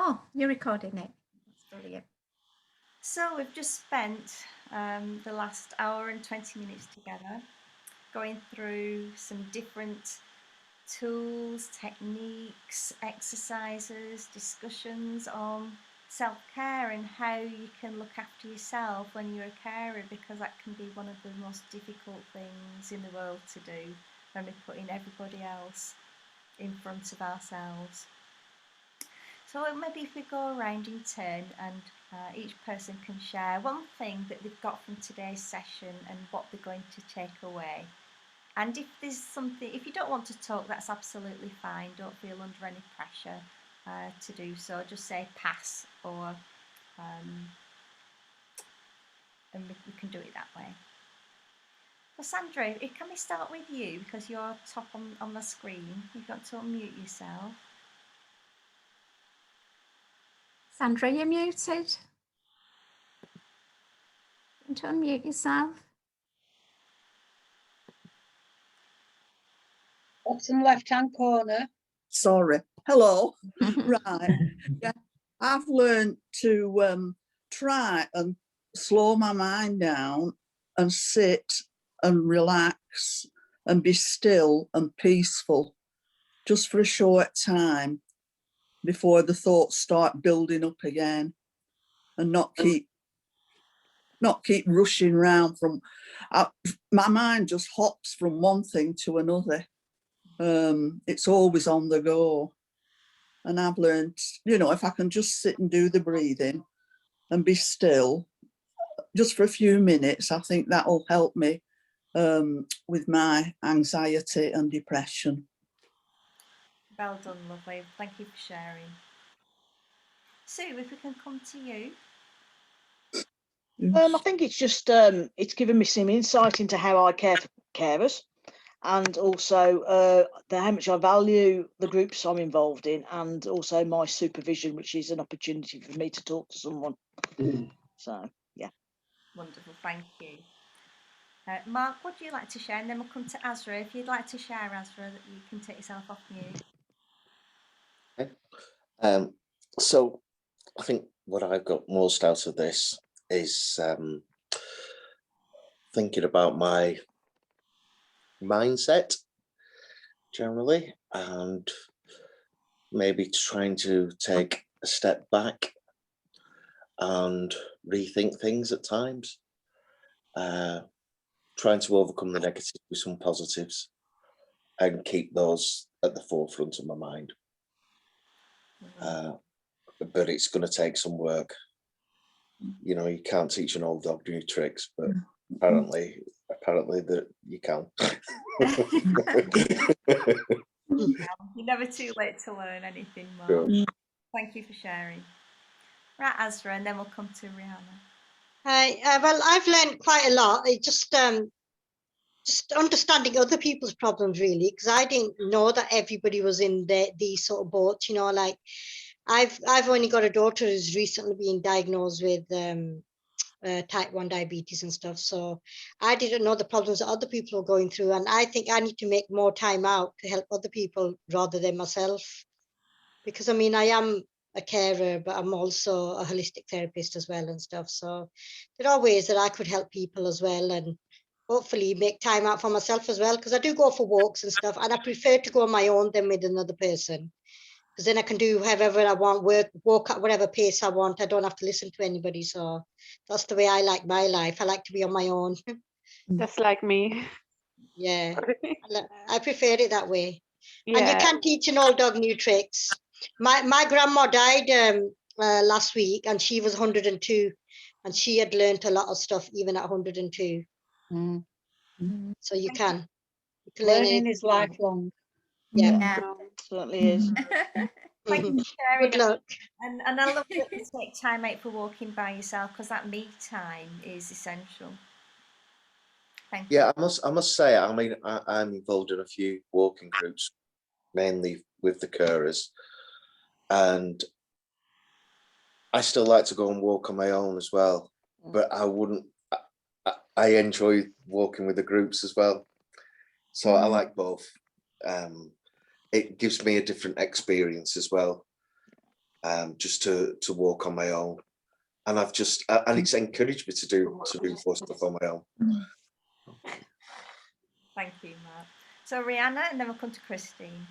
Oh, you're recording it. That's brilliant. So we've just spent the last hour and 20 minutes together going through some different tools, techniques, exercises, discussions on self-care and how you can look after yourself when you're a carer, because that can be one of the most difficult things in the world to do when we're putting everybody else in front of ourselves. So maybe if we go around in turn and each person can share one thing that they've got from today's session and what they're going to take away. And if there's something, if you don't want to talk, that's absolutely fine. Don't feel under any pressure to do so. Just say pass, or and we can do it that way. So Sandra, can we start with you, because you're top on the screen. You've got to unmute yourself. Sandra, you're muted. You want to unmute yourself? Bottom left-hand corner. Sorry. Hello. Right. Yeah. I've learned to try and slow my mind down and sit and relax and be still and peaceful just for a short time before the thoughts start building up again, and not keep rushing around from my mind just hops from one thing to another. It's always on the go. And I've learned, if I can just sit and do the breathing and be still just for a few minutes, I think that'll help me with my anxiety and depression. Well done, lovely. Thank you for sharing. Sue, if we can come to you. I think it's just it's given me some insight into how I care for carers, and also how much I value the groups I'm involved in, and also my supervision, which is an opportunity for me to talk to someone. So, yeah. Wonderful, thank you. Mark, would you like to share? And then we'll come to Azra. If you'd like to share, Azra, that you can take yourself off mute. Okay. So I think what I've got most out of this is thinking about my mindset generally, and maybe trying to take a step back and rethink things at times, trying to overcome the negatives with some positives and keep those at the forefront of my mind. But it's going to take some work. You can't teach an old dog new tricks, but apparently that you can. You're never too late to learn anything more. Sure. Thank you for sharing. Right, Azra, and then we'll come to Rihanna. Hi. Well, I've learned quite a lot. It just understanding other people's problems, really, because I didn't know that everybody was in these sort of boats. Like I've only got a daughter who's recently been diagnosed with type 1 diabetes and stuff, so I didn't know the problems that other people are going through, and I think I need to make more time out to help other people rather than myself, because I am a carer, but I'm also a holistic therapist as well and stuff, so there are ways that I could help people as well, and hopefully make time out for myself as well, because I do go for walks and stuff, and I prefer to go on my own than with another person, because then I can do however I want, walk at whatever pace I want. I don't have to listen to anybody. So that's the way I like my life. I like to be on my own. Just like me. Yeah, I prefer it that way. Yeah. And you can't teach an old dog new tricks. My grandma died last week, and she was 102, and she had learned a lot of stuff even at 102. So you can Learning is lifelong. Yeah. Certainly is. Thank you for sharing. Good luck. And I love that you take time out for walking by yourself, because that me time is essential. Thank you. Yeah, I must say, I'm involved in a few walking groups, mainly with the carers, and I still like to go and walk on my own as well, but I enjoy walking with the groups as well. So I like both. It gives me a different experience as well. just to walk on my own. And I've just, and it's encouraged me to do more stuff on my own. Thank you, Matt. So Rihanna, and then we'll come to Christine.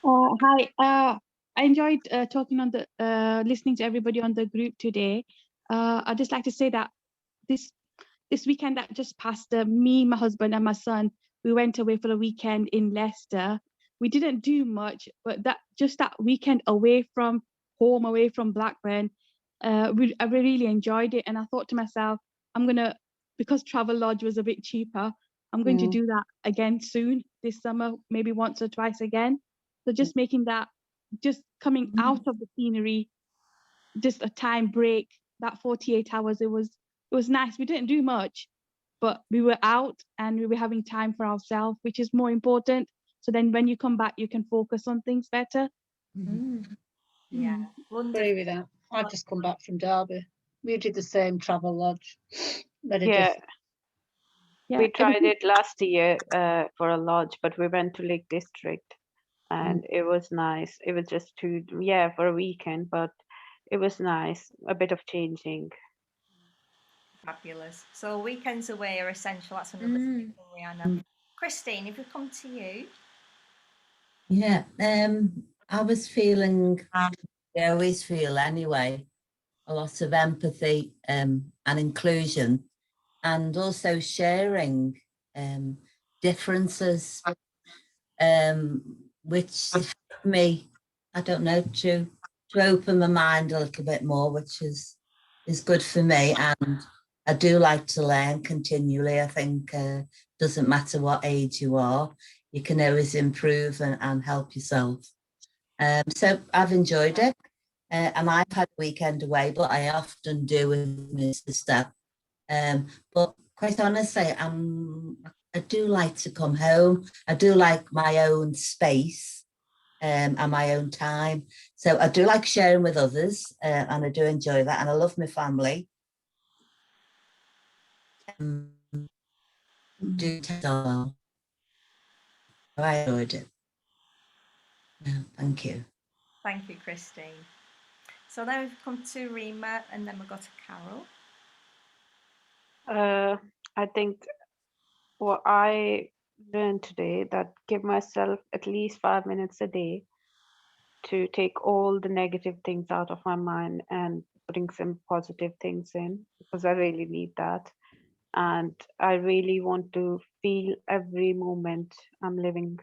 Hi. I enjoyed talking on the listening to everybody on the group today. I'd just like to say that this weekend that just passed, me, my husband, and my son, we went away for a weekend in Leicester. We didn't do much, but that weekend away from home, away from Blackburn, I really enjoyed it. And I thought to myself, because Travelodge was a bit cheaper, I'm going to do that again soon this summer, maybe once or twice again. So just making that, just coming out of the scenery, just a time break, that 48 hours, it was nice. We didn't do much, but we were out and we were having time for ourselves, which is more important. So then when you come back, you can focus on things better. Yeah, wonderful. Agree with that. I've just come back from Derby. We did the same Travelodge. Yeah. We tried it last year for a lodge, but we went to Lake District and it was nice. It was just for a weekend, but it was nice. A bit of changing. Fabulous. So weekends away are essential. That's another thing from Rihanna. Christine, if we come to you. Yeah, I was feeling, I always feel anyway, a lot of empathy and inclusion, and also sharing differences, which helped me, I don't know, to open my mind a little bit more, which is good for me. And I do like to learn continually. I think doesn't matter what age you are, you can always improve and help yourself. So I've enjoyed it. And I've had a weekend away, but I often do with my sister. But quite honestly, I do like to come home. I do like my own space and my own time. So I do like sharing with others, and I do enjoy that. And I love my family. Do tell. I enjoyed it. Yeah, thank you. Thank you, Christine. So then we've come to Rima, and then we've got to Carol. I think what I learned today, that give myself at least 5 minutes a day to take all the negative things out of my mind and putting some positive things in, because I really need that. And I really want to feel every moment I'm living.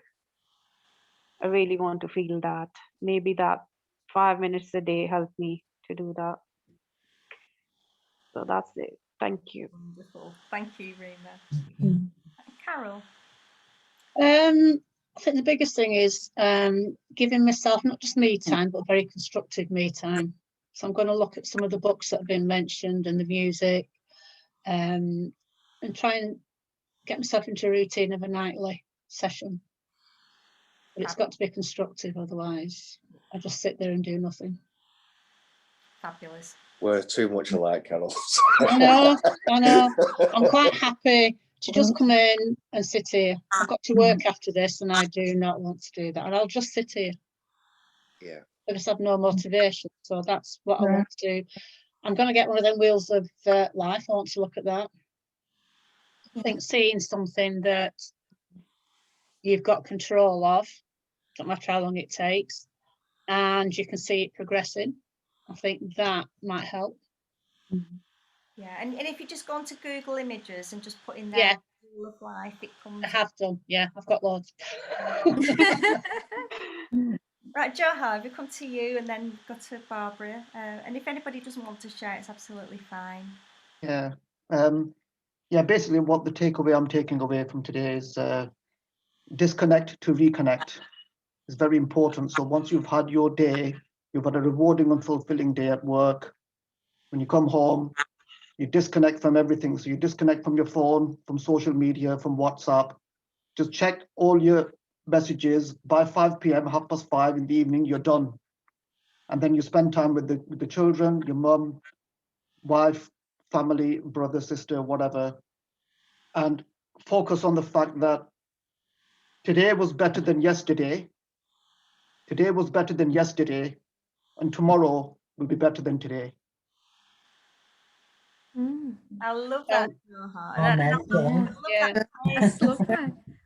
I really want to feel that. Maybe that 5 minutes a day helped me to do that. So that's it. Thank you. Wonderful. Thank you, Rima. Carol. I think the biggest thing is giving myself not just me time, but very constructive me time. So I'm going to look at some of the books that have been mentioned and the music, and try and get myself into a routine of a nightly session. But it's got to be constructive, otherwise I just sit there and do nothing. Fabulous. We're too much alike, Carol. I know. I'm quite happy to just come in and sit here. I've got to work after this and I do not want to do that. And I'll just sit here. Yeah. I just have no motivation. So that's what I want to do. I'm going to get one of them wheels of life. I want to look at that. I think seeing something that you've got control of, don't matter how long it takes, and you can see it progressing, I think that might help. Yeah, and if you just go onto Google Images and just put in there wheel of life, it comes. I have done, yeah, I've got loads. Right, Joha, we come to you and then go to Barbara. And if anybody doesn't want to share, it's absolutely fine. Yeah. Basically what the takeaway I'm taking away from today is disconnect to reconnect is very important. So once you've had your day, you've had a rewarding and fulfilling day at work. When you come home, you disconnect from everything. So you disconnect from your phone, from social media, from WhatsApp. Just check all your messages by 5 p.m., 5:30 in the evening, you're done. And then you spend time with the children, your mum, wife, family, brother, sister, whatever, and focus on the fact that today was better than yesterday. Today was better than yesterday. and tomorrow will be better than today. I love that. That's lovely.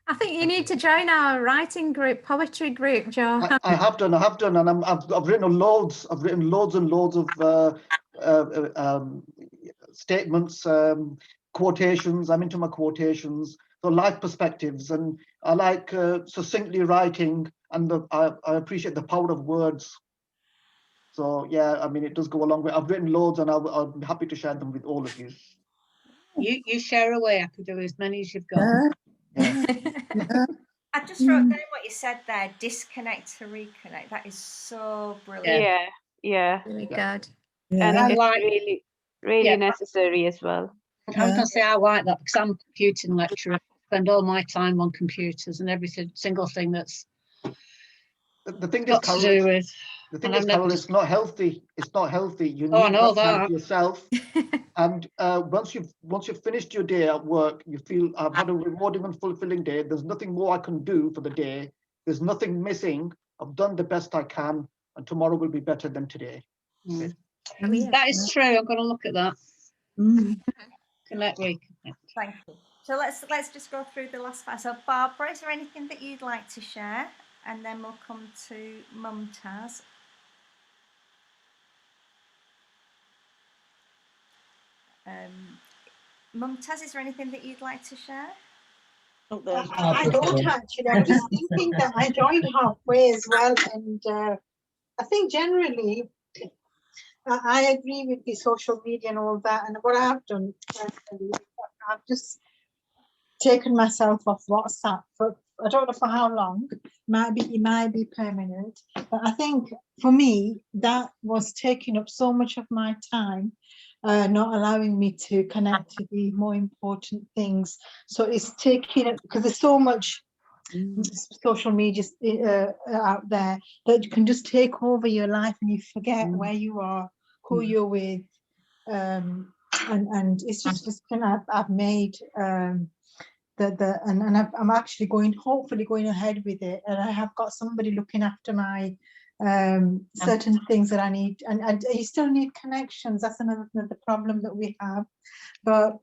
I think you need to join our writing group, poetry group, Joe. I have done, and I've written loads. I've written loads and loads of statements, quotations. I'm into my quotations, so life perspectives, and I like succinctly writing, and I appreciate the power of words. So yeah, I mean, it does go a long way. I've written loads, and I'll be happy to share them with all of you. You share away. I could do as many as you've got. I just wrote down what you said there. Disconnect to reconnect. That is so brilliant. Yeah. Really good. And I it's like- really necessary as well. I was going to say I like that because I'm a computing lecturer. I spend all my time on computers and everything, single thing that's The thing is, got to Carol, do with. the thing is, Carol, it's not healthy. It's not healthy. You Oh, I need know that time that. for yourself. And once you've finished your day at work, you feel I've had a rewarding and fulfilling day. There's nothing more I can do for the day. There's nothing missing. I've done the best I can, and tomorrow will be better than today. That is true. I'm going to look at that. Connect, reconnect. Thank you. So let's just go through the last 5. So Barbara, is there anything that you'd like to share? And then we'll come to Mumtaz. Mumtaz, is there anything that you'd like to share? I don't actually. I'm just thinking that I joined halfway as well, and I think generally I agree with the social media and all that. And what I've done, I've just taken myself off WhatsApp for I don't know for how long. It might be permanent. But I think for me that was taking up so much of my time. Not allowing me to connect to the more important things. So it's taking it because there's so much social media out there that can just take over your life and you forget where you are, who you're with, and it's just I've made I'm actually hopefully going ahead with it, and I have got somebody looking after my certain things that I need, and you still need connections. That's another problem that we have, but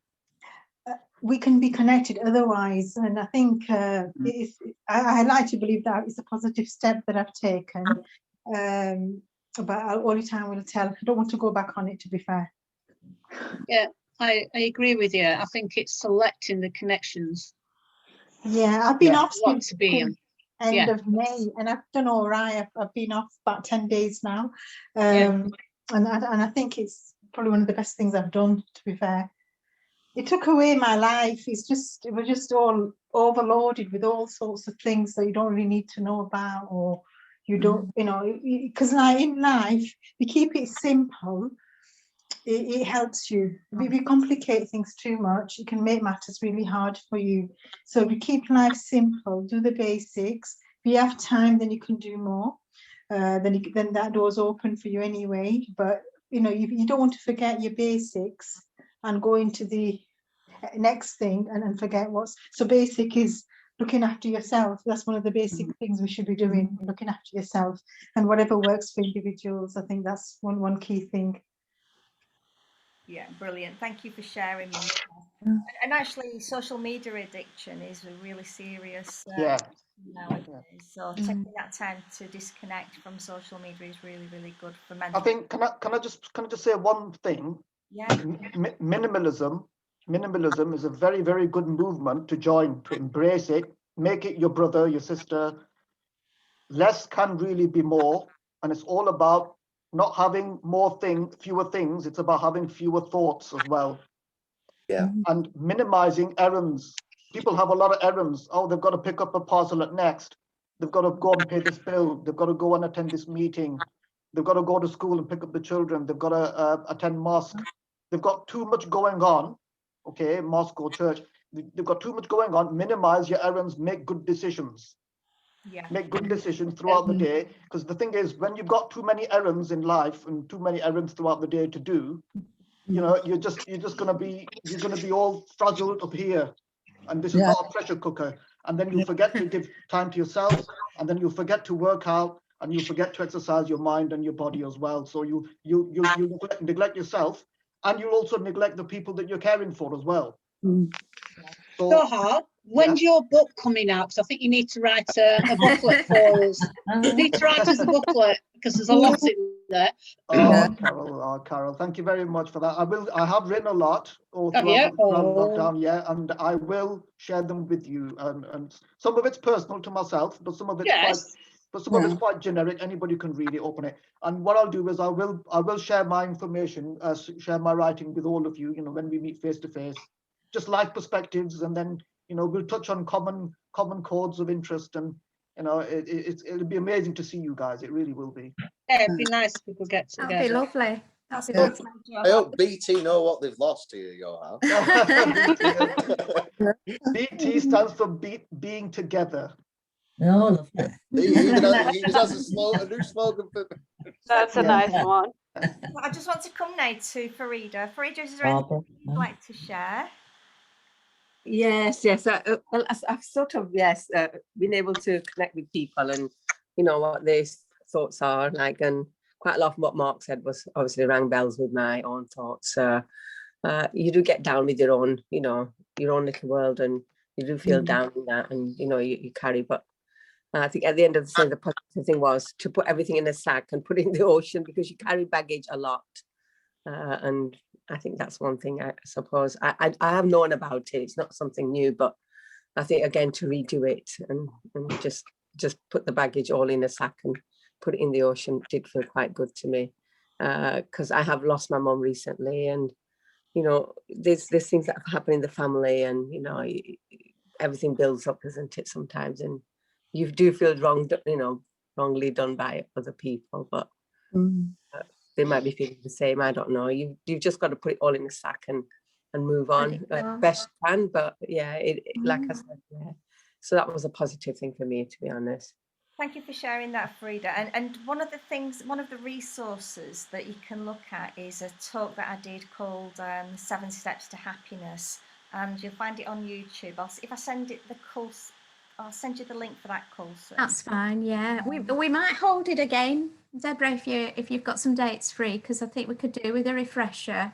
we can be connected otherwise. And I think I like to believe that it's a positive step that I've taken, but only time will tell. I don't want to go back on it, to be fair. Yeah, I agree with you. I think it's selecting the connections. Yeah, I've been off What since to be in. end of May, and I've done all right. I've been off about 10 days now, and I think it's probably one of the best things I've done, to be fair. It took away my life. It was just all overloaded with all sorts of things that you don't really need to know about, or you don't, because in life, we keep it simple. It helps you. If we complicate things too much, it can make matters really hard for you. So we keep life simple, do the basics. If you have time, then you can do more. Then that door's open for you anyway. But you don't want to forget your basics and go into the next thing and forget what's so basic is looking after yourself. That's one of the basic things we should be doing, looking after yourself, and whatever works for individuals. I think that's one key thing. Yeah, brilliant. Thank you for sharing. And actually, social media addiction is a really serious nowadays. So taking that time to disconnect from social media is really, really good for mental. I think can I just say one thing? Yeah. Minimalism is a very, very good movement to join, to embrace it, make it your brother, your sister. Less can really be more, and it's all about not having fewer things. It's about having fewer thoughts as well. Yeah. And minimizing errands. People have a lot of errands. Oh, they've got to pick up a parcel at Next. They've got to go and pay this bill. They've got to go and attend this meeting. They've got to go to school and pick up the children. They've got to attend mosque. They've got too much going on. Okay, mosque or church. They've got too much going on. Minimize your errands. Make good decisions. Yeah. Make good decisions throughout the day, because the thing is, when you've got too many errands in life and too many errands throughout the day to do, you're gonna be all frazzled up here, and this is not a pressure cooker. And then you forget to give time to yourself, and then you forget to work out, and you forget to exercise your mind and your body as well. So you neglect yourself, and you'll also neglect the people that you're caring for as well. So, Doha, when's your book coming out? Because I think you need to write a booklet for us. You need to write us a booklet because there's a lot in there. Carol, thank you very much for that. I have written a lot throughout lockdown, and I will share them with you. And some of it's personal to myself, but some of it's quite generic. Anybody can read it, open it. And what I'll do is I will share my information, share my writing with all of you. You know, when we meet face to face, just life perspectives, and then we'll touch on common chords of interest, and it'll be amazing to see you guys. It really will be. Yeah, it'd be nice if we could get together. That'd be lovely. That's a good I hope BT know what they've lost here, Johan. BT stands for being together. Oh, lovely. He has a new slogan for. That's a nice one. I just want to come now to Farida. Farida, is there anything you'd like to share? Yes. Well, I've sort of been able to connect with people and what their thoughts are like, and quite a lot of what Mark said was obviously rang bells with my own thoughts. You do get down with your own little world, and you do feel down in that, and you carry. But I think at the end of the day, the positive thing was to put everything in a sack and put it in the ocean, because you carry baggage a lot, and I think that's one thing. I suppose I have known about it. It's not something new, but I think again to redo it and just put the baggage all in a sack and put it in the ocean did feel quite good to me, because I have lost my mum recently, and there's things that have happened in the family, and everything builds up, isn't it, sometimes, and you do feel wrongly done by other people, but they might be feeling the same. I don't know. You've just got to put it all in a sack and move on best you can. But yeah, like I said, so that was a positive thing for me, to be honest. Thank you for sharing that, Farida. And one of the resources that you can look at is a talk that I did called 7 Steps to Happiness, and you'll find it on YouTube. If I send it the course, I'll send you the link for that course. That's fine. Yeah, we might hold it again, Deborah, if you've got some dates free, because I think we could do with a refresher.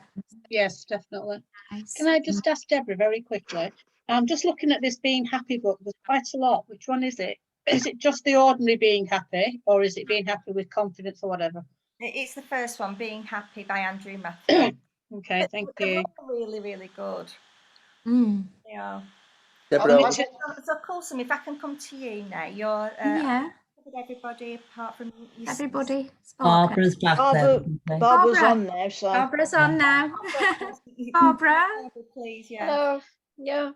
Yes, definitely. Nice. Can I just ask Deborah very quickly? I'm just looking at this Being Happy book. There's quite a lot. Which one is it? Is it just the ordinary being happy, or is it being happy with confidence or whatever? It's the first one, Being Happy by Andrew Matthew. Okay, thank you. Really, really good. They are. Deborah, So Coulson, if I can come to you now, you're with everybody apart from everybody. Barbara's back there. Barbara's on now, so Barbara's on now. Barbara, please, Hello. Yeah.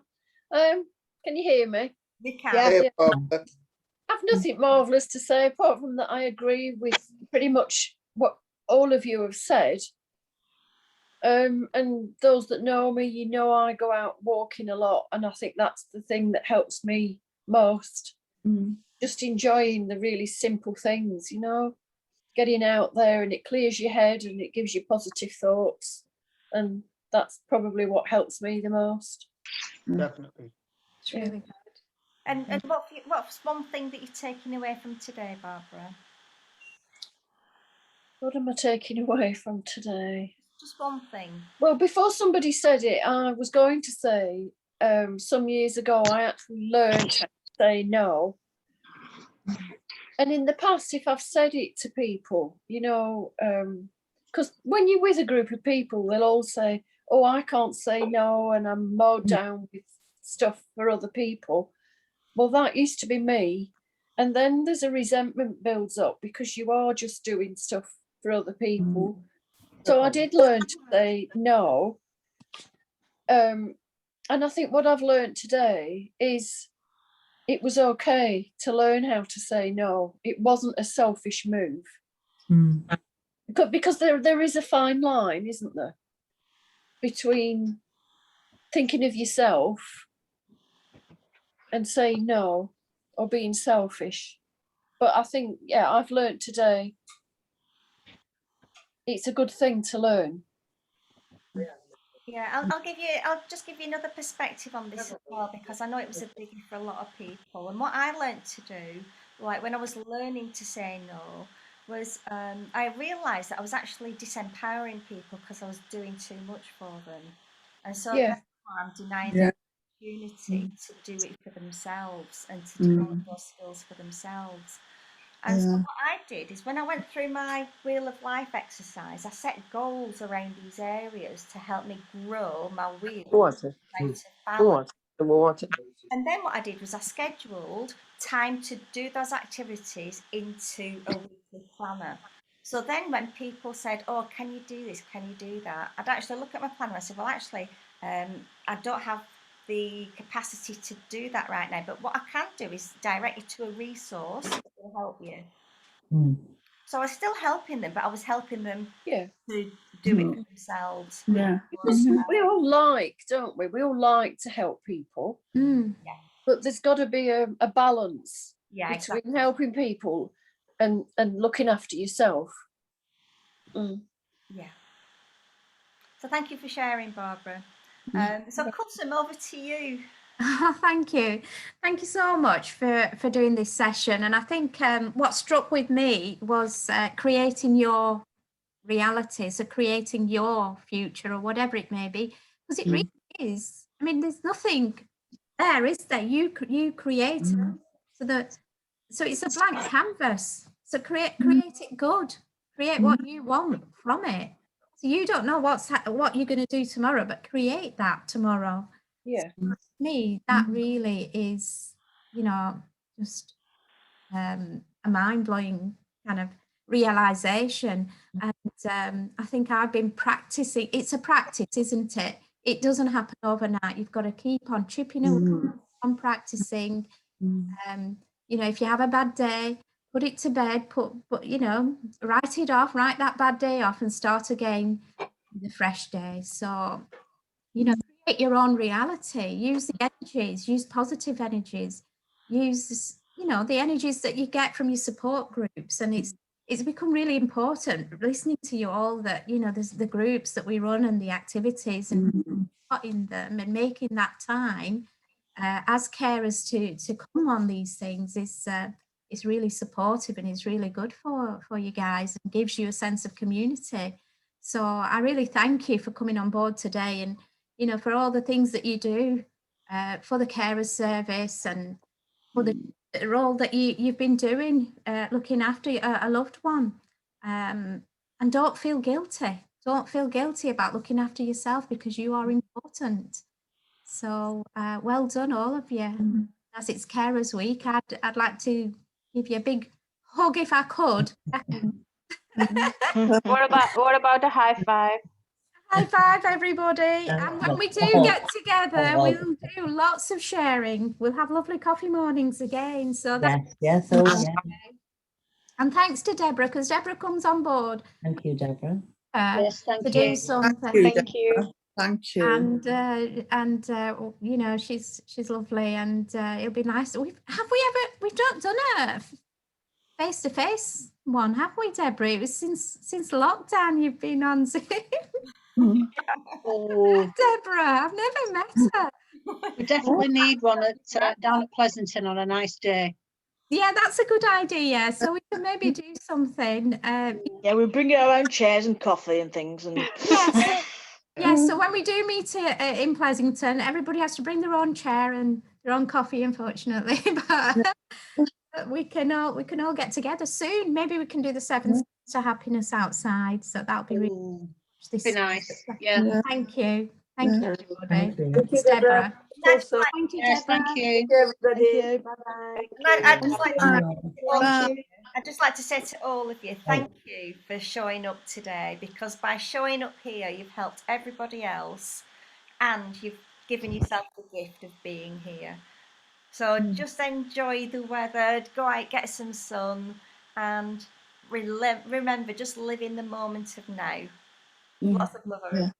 Can you hear me? We can. I've nothing marvellous to say apart from that I agree with pretty much what all of you have said. And those that know me, I go out walking a lot, and I think that's the thing that helps me most. Just enjoying the really simple things, getting out there, and it clears your head and it gives you positive thoughts, and that's probably what helps me the most. Definitely. it's really good. And what's one thing that you're taking away from today, Barbara? What am I taking away from today? Just one thing. Well, before somebody said it, I was going to say some years ago I actually learned how to say no. And in the past, if I've said it to people, because when you're with a group of people, they'll all say, oh, I can't say no, and I'm mowed down with stuff for other people. Well, that used to be me. And then there's a resentment builds up because you are just doing stuff for other people. So I did learn to say no. And I think what I've learned today is it was okay to learn how to say no. It wasn't a selfish move. Because there is a fine line, isn't there, between thinking of yourself and saying no, or being selfish. But I think, I've learned today it's a good thing to learn. Yeah, I'll just give you another perspective on this as well, because I know it was a biggie for a lot of people. And what I learned to do like when I was learning to say no, was I realised that I was actually disempowering people because I was doing too much for them, and so Yeah. I'm denying Yeah. them the opportunity to do it for themselves and to develop those skills for themselves. And so Yeah. what I did is when I went through my Wheel of Life exercise, I set goals around these areas to help me grow my wheel Water. out of balance. Water. The water. And then what I did was I scheduled time to do those activities into a weekly planner. So then when people said, oh, can you do this? Can you do that? I'd actually look at my planner and I said, well, actually, I don't have the capacity to do that right now. But what I can do is direct you to a resource that will help you. So I was still helping them, but I was helping them Yeah. to do it for themselves. Yeah. Because we all like, don't we? We all like to help people. But there's got to be a balance between exactly. helping people and looking after yourself. Yeah. So thank you for sharing, Barbara. So Kulsum, over to you. Thank you. Thank you so much for doing this session. And I think what struck with me was creating your reality, so creating your future or whatever it may be, because it really is. I mean, there's nothing there, is there? You create it. So it's a blank canvas. So create it good. Create what you want from it. So you don't know what you're going to do tomorrow, but create that tomorrow. Yeah. So for me, that really is, just a mind-blowing kind of realization. And I think I've been practicing. It's a practice, isn't it? It doesn't happen overnight. You've got to keep on chipping away, on practicing. If you have a bad day, put it to bed, write it off, write that bad day off and start again with a fresh day. So, create your own reality, use the energies, use positive energies, use, the energies that you get from your support groups. And it's become really important listening to you all that, there's the groups that we run and the activities and in them and making that time as carers to come on these things is really supportive and is really good for you guys and gives you a sense of community. So I really thank you for coming on board today and, for all the things that you do for the carers service and for the role that you've been doing, looking after a loved one. And don't feel guilty. Don't feel guilty about looking after yourself because you are important. So well done, all of you. As it's Carers Week, I'd like to give you a big hug if I could. What about a high five? High five, everybody. And when we do get together, we'll do lots of sharing. We'll have lovely coffee mornings again. So that's Yes, oh yeah. And thanks to Deborah, because Deborah comes on board. Thank you, Deborah. Yes, thank to you. do something. Thank you. Thank you. And she's lovely, and it'll be nice. We've not done a face-to-face one, have we, Deborah? It was since lockdown you've been on Zoom. Oh, Deborah, I've never met her. we definitely need one down at Pleasanton on a nice day. Yeah, that's a good idea. So we can maybe do something. Yeah, we bring our own chairs and coffee and things. And Yes. Yes, so when we do meet in Pleasington, everybody has to bring their own chair and their own coffee, unfortunately. But we can all get together soon. Maybe we can do the 7 steps to happiness outside. So that'll be really Be nice. Yeah. Thank you. Thank you, everybody. Thank you. It's Deborah. Thank Thank you, Yes, Deborah. thank you. Everybody. Bye-bye. I'd just like to say to all of you, thank you for showing up today, because by showing up here, you've helped everybody else and you've given yourself the gift of being here. So just enjoy the weather, go out, get some sun, and remember, just live in the moment of now. Lots of love, everyone.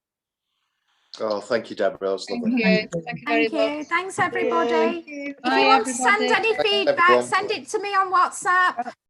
Oh, thank you, Deborah. That was lovely. Thank you. Thank you very much. Thanks, everybody. Thank you. If you want to send any feedback, send it to me on WhatsApp.